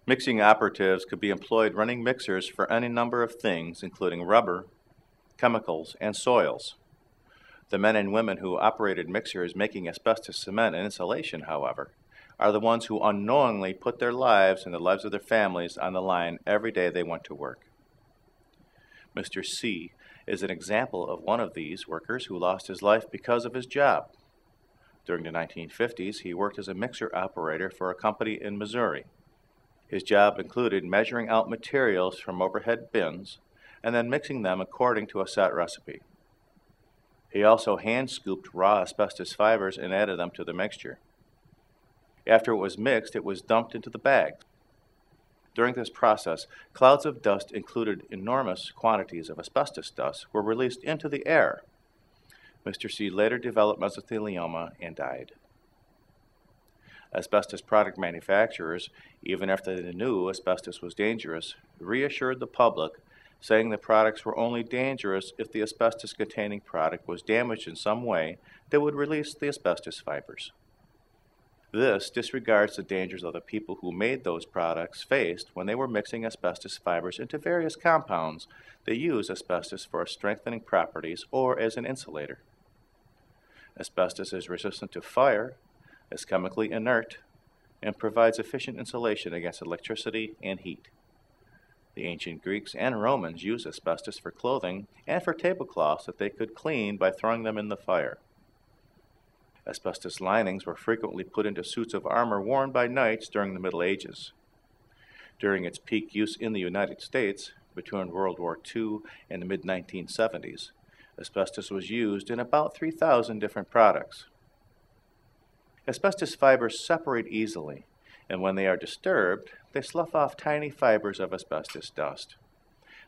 Mixing operatives could be employed running mixers for any number of things, including rubber, chemicals, and soils. The men and women who operated mixers making asbestos cement and insulation, however, are the ones who unknowingly put their lives and the lives of their families on the line every day they went to work. Mr. C is an example of one of these workers who lost his life because of his job. During the 1950s, he worked as a mixer operator for a company in Missouri. His job included measuring out materials from overhead bins and then mixing them according to a set recipe. He also hand-scooped raw asbestos fibers and added them to the mixture. After it was mixed, it was dumped into the bag. During this process, clouds of dust included enormous quantities of asbestos dust were released into the air. Mr. C later developed mesothelioma and died. Asbestos product manufacturers, even after they knew asbestos was dangerous, reassured the public, saying the products were only dangerous if the asbestos-containing product was damaged in some way that would release the asbestos fibers. This disregards the dangers of the people who made those products faced when they were mixing asbestos fibers into various compounds that use asbestos for strengthening properties or as an insulator. Asbestos is resistant to fire, is chemically inert, and provides efficient insulation against electricity and heat. The ancient Greeks and Romans used asbestos for clothing and for tablecloths that they could clean by throwing them in the fire. Asbestos linings were frequently put into suits of armor worn by knights during the Middle Ages. During its peak use in the United States, between World War II and the mid-1970s, asbestos was used in about 3,000 different products. Asbestos fibers separate easily, and when they are disturbed, they slough off tiny fibers of asbestos dust.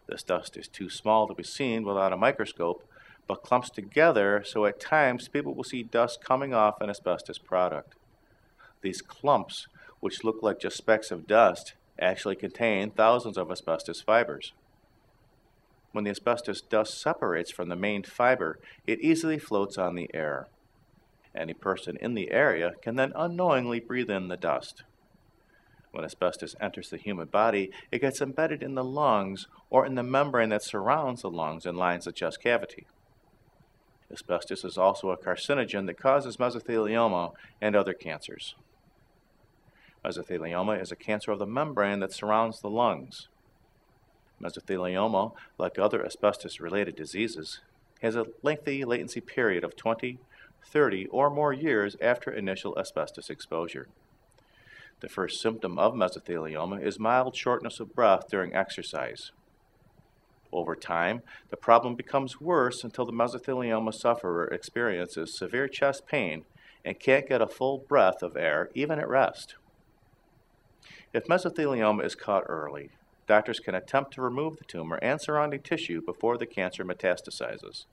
This dust is too small to be seen without a microscope, but clumps together so at times people will see dust coming off an asbestos product. These clumps, which look like just specks of dust, actually contain thousands of asbestos fibers. When the asbestos dust separates from the main fiber, it easily floats on the air. Any person in the area can then unknowingly breathe in the dust. When asbestos enters the human body, it gets embedded in the lungs or in the membrane that surrounds the lungs and lines the chest cavity. Asbestos is also a carcinogen that causes mesothelioma and other cancers. Mesothelioma is a cancer of the membrane that surrounds the lungs. Mesothelioma, like other asbestos-related diseases, has a lengthy latency period of 20, 30, or more years after initial asbestos exposure. The first symptom of mesothelioma is mild shortness of breath during exercise. Over time, the problem becomes worse until the mesothelioma sufferer experiences severe chest pain and can't get a full breath of air even at rest. If mesothelioma is caught early, doctors can attempt to remove the tumor and surrounding tissue before the cancer metastasizes.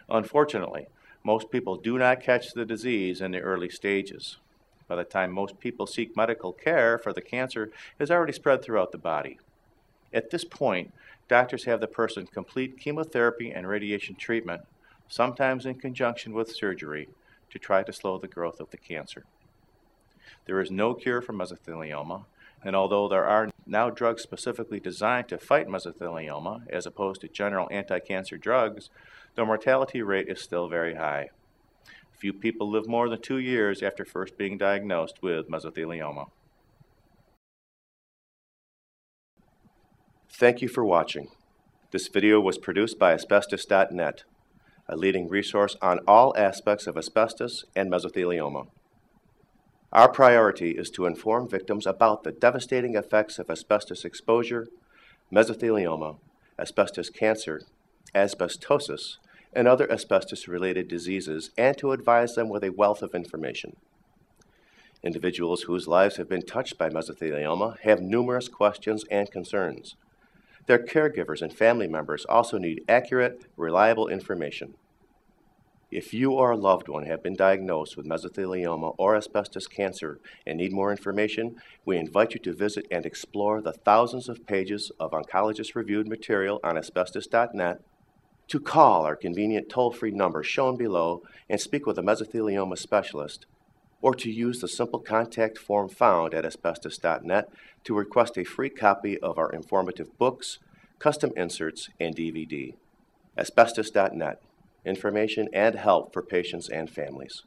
Unfortunately, most people do not catch the disease in the early stages. By the time most people seek medical care for the cancer, has already spread throughout the body. At this point, doctors have the person complete chemotherapy and radiation treatment, sometimes in conjunction with surgery, to try to slow the growth of the cancer. There is no cure for mesothelioma, and although there are now drugs specifically designed to fight mesothelioma, as opposed to general anti-cancer drugs, the mortality rate is still very high. Few people live more than 2 years after first being diagnosed with mesothelioma. Thank you for watching. This video was produced by Asbestos.Net, a leading resource on all aspects of asbestos and mesothelioma. Our priority is to inform victims about the devastating effects of asbestos exposure, mesothelioma, asbestos cancer, asbestosis, and other asbestos-related diseases, and to advise them with a wealth of information. Individuals whose lives have been touched by mesothelioma have numerous questions and concerns. Their caregivers and family members also need accurate, reliable information. If you or a loved one have been diagnosed with mesothelioma or asbestos cancer and need more information, we invite you to visit and explore the thousands of pages of oncologist-reviewed material on Asbestos.Net, to call our convenient toll-free number shown below and speak with a mesothelioma specialist, or to use the simple contact form found at Asbestos.net to request a free copy of our informative books, custom inserts, and DVD. Asbestos.net, information and help for patients and families.